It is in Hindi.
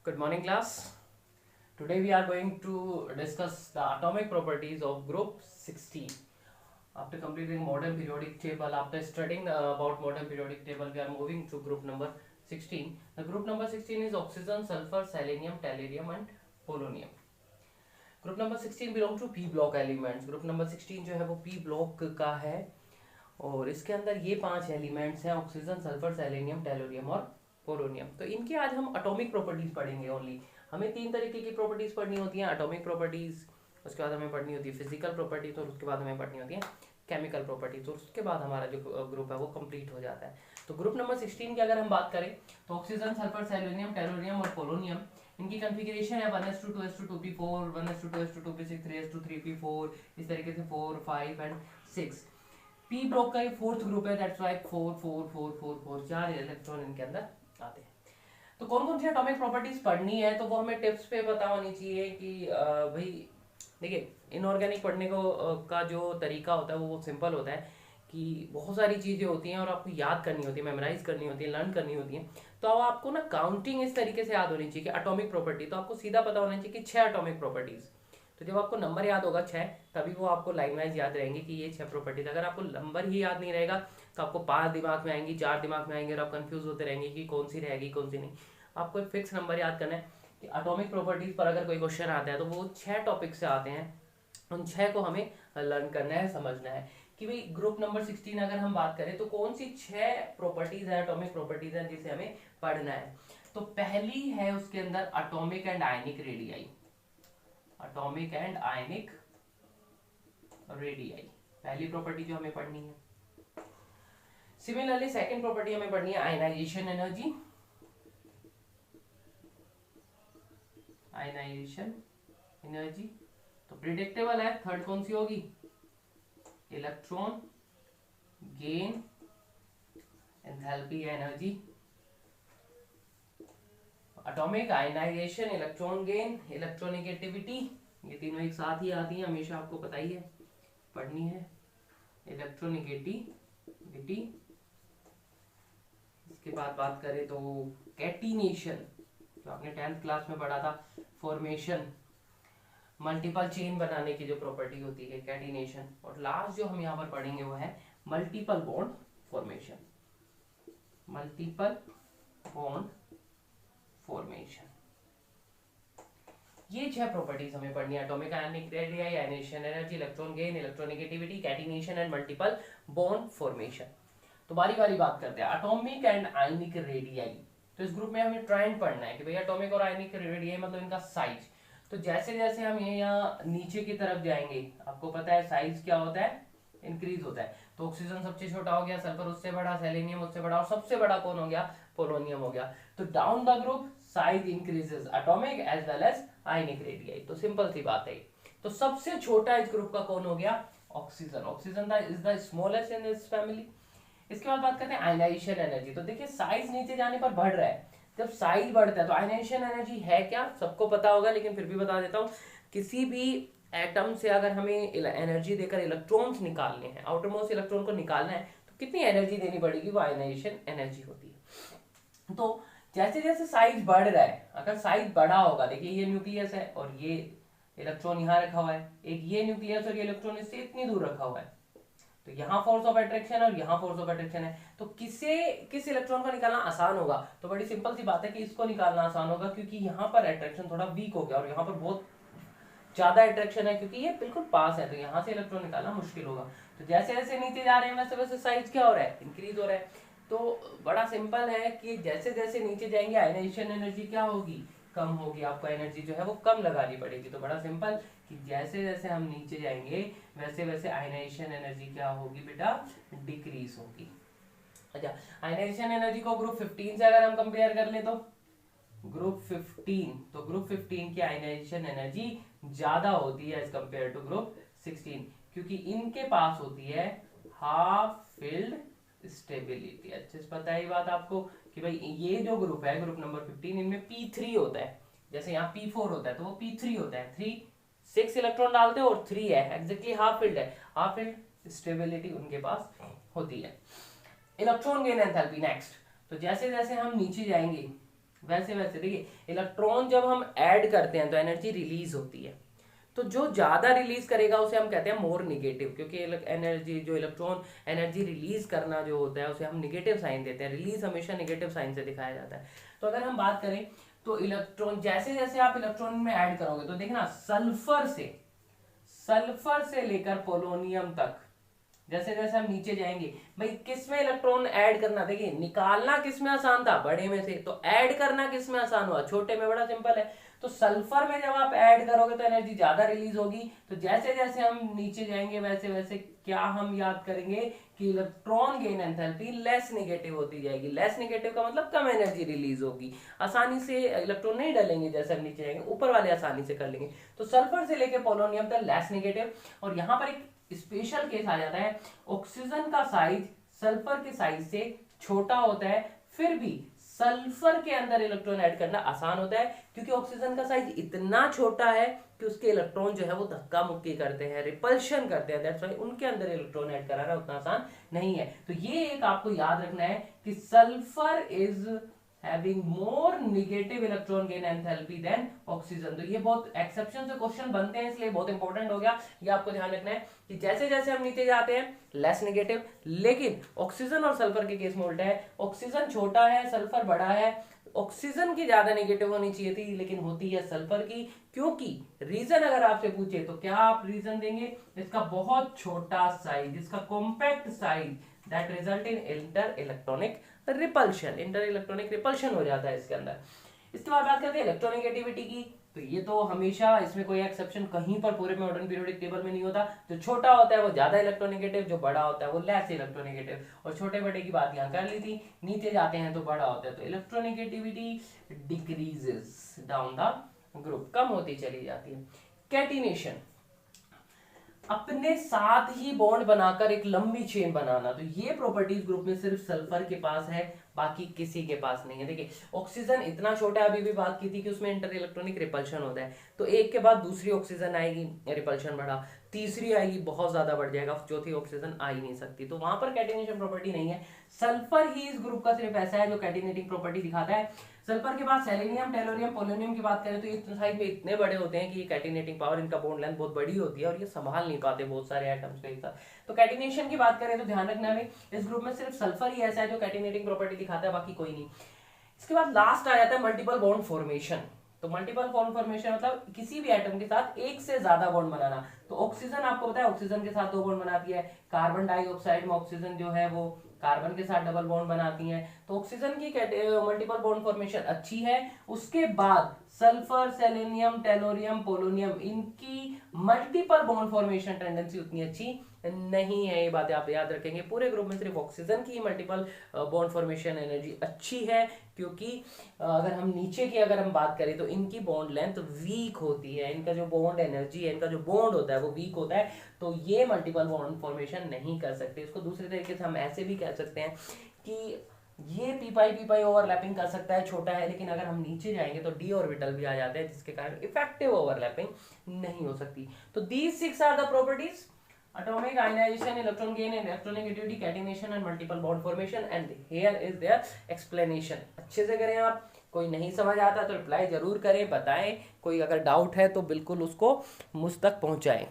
Good morning, class. Today we are going to discuss the atomic properties of group 16. After completing modern periodic table, after studying about modern periodic table, we are moving to group number 16. The group number 16 is oxygen, sulfur, selenium, tellurium and polonium. Group number 16 belongs to P block elements. Group number 16 जो है वो P block का है और इसके अंदर ये 5 एलिमेंट्स हैं, ऑक्सीजन, सल्फर, सेलेनियम, टेलोरियम और पोलोनियम। तो इनकी आज हम एटॉमिक प्रॉपर्टीज पढ़ेंगे ओनली। हमें 3 तरीके की प्रॉपर्टीज पढ़नी होती हैं, एटॉमिक प्रॉपर्टीज, उसके बाद हमें पढ़नी होती है फिजिकल प्रॉपर्टीज और उसके बाद हमें पढ़नी होती है केमिकल प्रॉपर्टीज, और उसके बाद हमारा जो ग्रुप है वो कंप्लीट हो जाता है। तो ग्रुप नंबर 16 की अगर हम बात करें तो ऑक्सीजन, सल्फर, सेलेनियम, टेलोरियम और पोलोनियम, इनकी कॉन्फ़िगरेशन है 1s2 2s2 2p4 1s2 2s2 2p6 3s2 3p4, इस तरीके से 4 5 एंड 6। पी ब्लॉक का ये फोर्थ ग्रुप है, दैट्स व्हाई 4 4 4 4 4 4 इलेक्ट्रॉन इनके अंदर आते हैं। तो कौन कौन सी एटॉमिक प्रॉपर्टीज पढ़नी है तो वो हमें टिप्स पे पता होनी चाहिए कि भाई देखिए, इनऑर्गेनिक पढ़ने को का जो तरीका होता है वो सिंपल होता है कि बहुत सारी चीज़ें होती हैं और आपको याद करनी होती है, मेमोराइज करनी होती है, लर्न करनी होती है। तो अब आपको ना काउंटिंग इस तरीके से याद होनी चाहिए कि एटॉमिक प्रॉपर्टी, तो आपको सीधा पता होना चाहिए कि 6 एटॉमिक प्रॉपर्टीज। तो जब आपको नंबर याद होगा 6, तभी वो आपको लाइन वाइज याद रहेंगे कि ये 6 प्रॉपर्टीज। अगर आपको नंबर ही याद नहीं रहेगा तो आपको 5 दिमाग में आएंगी, 4 दिमाग में आएंगे और आप कंफ्यूज होते रहेंगे कि कौन सी रहेगी कौन सी नहीं। आपको एक फिक्स नंबर याद करना है कि एटॉमिक प्रॉपर्टीज पर अगर कोई क्वेश्चन आता है तो वो 6 टॉपिक से आते हैं, उन 6 को हमें लर्न करना है, समझना है कि भाई ग्रुप नंबर 16 अगर हम बात करें तो कौन सी 6 प्रॉपर्टीज है, एटॉमिक प्रॉपर्टीज है जिसे हमें पढ़ना है। तो पहली है उसके अंदर atomic and ionic radii, atomic and ionic radii पहली प्रॉपर्टी जो हमें पढ़नी है। सिमिलरली सेकंड प्रॉपर्टी हमें पढ़नी है आयनाइजेशन एनर्जी, आयनाइजेशन एनर्जी। तो प्रिडिक्टेबल है, थर्ड कौन सी होगी, electron gain enthalpy energy. Atomic, ionization, electron gain, electronegativity, ये तीनों एक साथ ही आती हैं, हमेशा आपको पता ही है, पढ़नी है इलेक्ट्रोनेगेटिविटी। इसके बाद बात करें तो कैटिनेशन, जो आपने 10th क्लास में पढ़ा था, फॉर्मेशन, मल्टीपल चेन बनाने की जो प्रॉपर्टी होती है कैटिनेशन। और लास्ट जो हम यहाँ पर पढ़ेंगे वो है multiple bond formation, multiple bond formation. ये 6 प्रॉपर्टीज हमें पढ़नी है, atomic, ionic radii, ionisation energy, electron gain, electronegativity, catenation and multiple bond formation. तो बारी बारी बात करते हैं एटॉमिक एंड आयनिक रेडियाई। तो इस ग्रुप में हमें ट्रेंड पढ़ना है कि भाई एटॉमिक और आयनिक रेडियाई मतलब इनका साइज। तो जैसे जैसे हम ये यहाँ नीचे की तरफ जाएंगे, आपको पता है साइज क्या होता है, इंक्रीज होता है। तो ऑक्सीजन सबसे छोटा हो गया, सल्फर उससे बड़ा, सेलेनियम उससे बड़ा और सबसे बड़ा कौन हो गया, पोलोनियम हो गया। तो down the group size increases, atomic as well as ionic radii. तो सिंपल सी बात है। तो सबसे छोटा इस ग्रुप का कौन हो गया, oxygen. Oxygen is the smallest in this family. इसके बाद बात करते हैं आयनाइजेशन एनर्जी। तो देखिए साइज नीचे जाने पर बढ़ रहा है, जब साइज बढ़ता है तो आयनाइजेशन एनर्जी है क्या, सबको पता होगा लेकिन फिर भी बता देता हूँ। किसी भी एटम से अगर हमें एनर्जी देकर इलेक्ट्रॉन्स निकालने हैं, आउटर मोस्ट इलेक्ट्रॉन को निकालना है, तो कितनी एनर्जी देनी पड़ेगी, वो आयनाइजेशन एनर्जी होती है। तो जैसे जैसे साइज बढ़ रहा है, अगर साइज बढ़ा होगा, देखिए ये न्यूक्लियस है और ये इलेक्ट्रॉन यहाँ रखा हुआ है, एक ये न्यूक्लियस और ये इलेक्ट्रॉन इससे इतनी दूर रखा हुआ है, तो यहाँ फोर्स ऑफ अट्रैक्शन और यहाँ फोर्स ऑफ अट्रैक्शन है। तो किस इलेक्ट्रॉन को निकालना आसान होगा, तो बड़ी सिंपल सी बात है कि इसको निकालना आसान होगा, क्योंकि यहाँ पर अट्रैक्शन थोड़ा वीक हो गया और यहाँ पर बहुत ज्यादा अट्रैक्शन है, क्योंकि ये बिल्कुल पास है, तो यहाँ से इलेक्ट्रॉन निकालना मुश्किल होगा। तो जैसे जैसे नीचे जा रहे हैं वैसे वैसे साइज क्या हो रहा है, इंक्रीज हो रहा है। तो बड़ा सिंपल है कि जैसे जैसे नीचे जाएंगे आयनाइजेशन एनर्जी क्या होगी, कम होगी, आपको एनर्जी जो है वो कम लगानी पड़ेगी। तो बड़ा सिंपल कि जैसे जैसे हम नीचे जाएंगे वैसे वैसे आयनाइजेशन एनर्जी क्या होगी बेटा, डिक्रीज होगी। अच्छा, आयनाइजेशन एनर्जी को ग्रुप 15 से अगर हम कंपेयर कर ले तो ग्रुप 15, तो ग्रुप 15 की आयनाइजेशन एनर्जी ज्यादा होती है एज कंपेयर टू ग्रुप 16, क्योंकि इनके पास होती है हाफ फील्ड स्टेबिलिटी। अच्छे से पता है ये बात आपको कि भाई ये जो ग्रुप है, ग्रुप नंबर 15, इनमें P3 होता है, जैसे यहाँ P4 होता है तो वो P3 होता है, 6 इलेक्ट्रॉन डालते हैं और 3 है, एग्जैक्टली हाफ फील्ड है, हाफ फील्ड स्टेबिलिटी उनके पास होती है। Electron gain enthalpy next. तो जैसे जैसे हम नीचे जाएंगे वैसे वैसे देखिए, इलेक्ट्रॉन जब हम ऐड करते हैं तो एनर्जी रिलीज होती है, तो जो ज्यादा रिलीज करेगा उसे हम कहते हैं मोर निगेटिव, क्योंकि एनर्जी जो इलेक्ट्रॉन एनर्जी रिलीज करना जो होता है उसे हम निगेटिव साइन देते हैं, रिलीज हमेशा निगेटिव साइन से दिखाया जाता है। तो अगर हम बात करें तो इलेक्ट्रॉन जैसे जैसे आप इलेक्ट्रॉन में ऐड करोगे तो देखना सल्फर से लेकर पोलोनियम तक, जैसे जैसे हम नीचे जाएंगे, भाई किस में इलेक्ट्रॉन ऐड करना, देखिए निकालना किस में आसान था, बड़े में से, तो ऐड करना किस में आसान हुआ, छोटे में। बड़ा सिंपल है। तो सल्फर में जब आप ऐड करोगे तो एनर्जी ज्यादा रिलीज होगी। तो जैसे जैसे हम नीचे जाएंगे वैसे वैसे क्या हम याद करेंगे कि electron gain enthalpy less negative होती जाएगी। लेस नेगेटिव का मतलब कम एनर्जी रिलीज होगी, आसानी से इलेक्ट्रॉन नहीं डलेंगे, जैसे हम नीचे जाएंगे ऊपर वाले आसानी से कर लेंगे। तो सल्फर से लेकर पोलोनियम तक लेस नेगेटिव। और यहाँ पर एक स्पेशल केस आ जाता है, ऑक्सीजन का साइज सल्फर के साइज से छोटा होता है, फिर भी सल्फर के अंदर इलेक्ट्रॉन ऐड करना आसान होता है, क्योंकि ऑक्सीजन का साइज इतना छोटा है कि उसके इलेक्ट्रॉन जो है वो धक्का मुक्की करते हैं, रिपल्शन करते हैं, दैट्स व्हाई उनके अंदर इलेक्ट्रॉन ऐड कराना उतना आसान नहीं है। तो ये एक आपको याद रखना है कि sulphur is having more negative electron gain enthalpy than oxygen। तो ये बहुत एक्सेप्शन से क्वेश्चन बनते हैं, इसलिए बहुत इंपॉर्टेंट हो गया, ये आपको ध्यान रखना है कि जैसे जैसे हम नीचे जाते हैं लेस नेगेटिव। लेकिन ऑक्सीजन और सल्फर के केस में उल्टा है, ऑक्सीजन छोटा है सल्फर बड़ा है, ऑक्सीजन की ज्यादा नेगेटिव होनी चाहिए थी लेकिन होती है सल्फर की। क्योंकि रीजन अगर आपसे पूछे तो क्या आप रीजन देंगे, इसका बहुत छोटा साइज, इसका compact size that result in inter electronic repulsion, inter electronic repulsion हो जाता है इसके अंदर। इसके बाद बात करते हैं इलेक्ट्रोनेगेटिविटी की। तो ये तो हमेशा, इसमें कोई एक्सेप्शन कहीं पर पूरे मॉडर्न पीरियोडिक टेबल में नहीं होता। जो छोटा होता है वो ज्यादा इलेक्ट्रोनेगेटिव, जो बड़ा होता है वो लेस इलेक्ट्रोनेगेटिव। और छोटे बड़े की बात यहाँ कर ली थी, नीचे जाते हैं तो बड़ा होता है, तो electronegativity decreases down the group, कम होती चली जाती है। कैटिनेशन, अपने साथ ही बॉन्ड बनाकर एक लंबी चेन बनाना, तो ये प्रॉपर्टीज ग्रुप में सिर्फ सल्फर के पास है, बाकी किसी के पास नहीं है। देखिए ऑक्सीजन इतना छोटा है, अभी भी बात की थी कि उसमें इंटर इलेक्ट्रॉनिक रिपल्शन होता है, तो एक के बाद दूसरी ऑक्सीजन आएगी, रिपल्शन बढ़ा, तीसरी आएगी, बहुत ज्यादा बढ़ जाएगा, चौथी ऑक्सीजन आ ही नहीं सकती, तो वहां पर कैटिनेशन प्रॉपर्टी नहीं है। सल्फर ही इस ग्रुप का सिर्फ ऐसा है जो कैटिनेटिंग प्रॉपर्टी दिखाता है। सल्फर के बाद सेलेनियम, टेलोरियम, पोलोनियम की बात करें तो ये साइज में इतने बड़े होते हैं कि ये कैटिनेटिंग पावर, इनका बॉन्ड लेंथ बहुत बड़ी होती है और ये संभाल नहीं पाते बहुत सारे एटम्स को एक साथ। तो कैटिनेशन की बात करें तो ध्यान रखना है इस ग्रुप में सिर्फ सल्फर ही ऐसा है जो कैटिनेटिंग प्रॉपर्टी दिखाता है, बाकी कोई नहीं। इसके बाद लास्ट आ जाता है मल्टीपल बॉन्ड फॉर्मेशन। तो मल्टीपल बॉन्ड फॉर्मेशन मतलब किसी भी एटम के साथ एक से ज्यादा बॉन्ड बनाना। तो ऑक्सीजन आपको पता है ऑक्सीजन के साथ 2 बॉन्ड बनाती है, कार्बन डाइऑक्साइड में ऑक्सीजन जो है वो कार्बन के साथ डबल बॉन्ड बनाती हैं, तो ऑक्सीजन की मल्टीपल बॉन्ड फॉर्मेशन अच्छी है। उसके बाद सल्फर, सेलेनियम, टेलोरियम, पोलोनियम, इनकी मल्टीपल बॉन्ड फॉर्मेशन टेंडेंसी उतनी अच्छी नहीं है। ये बातें आप याद रखेंगे, पूरे ग्रुप में सिर्फ ऑक्सीजन की मल्टीपल बॉन्ड फॉर्मेशन एनर्जी अच्छी है, क्योंकि अगर हम नीचे की अगर हम बात करें तो इनकी बॉन्ड लेंथ वीक होती है, इनका जो बॉन्ड एनर्जी है, इनका जो बॉन्ड होता है वो वीक होता है, तो ये मल्टीपल बॉन्ड फॉर्मेशन नहीं कर सकते। इसको दूसरे तरीके से हम ऐसे भी कह सकते हैं कि ये पी पाई ओवरलैपिंग कर सकता है, छोटा है, लेकिन अगर हम नीचे जाएंगे तो डी ऑर्बिटल भी आ जाते हैं, जिसके कारण इफेक्टिव ओवरलैपिंग नहीं हो सकती। तो these 6 are the properties: atomic ionization, electron gain, electronegativity, catenation and multiple bond formation, and here is their explanation। अच्छे से करें आप, कोई नहीं समझ आता तो रिप्लाई जरूर करें, बताएं, कोई अगर डाउट है तो बिल्कुल उसको मुझ तक पहुंचाएं।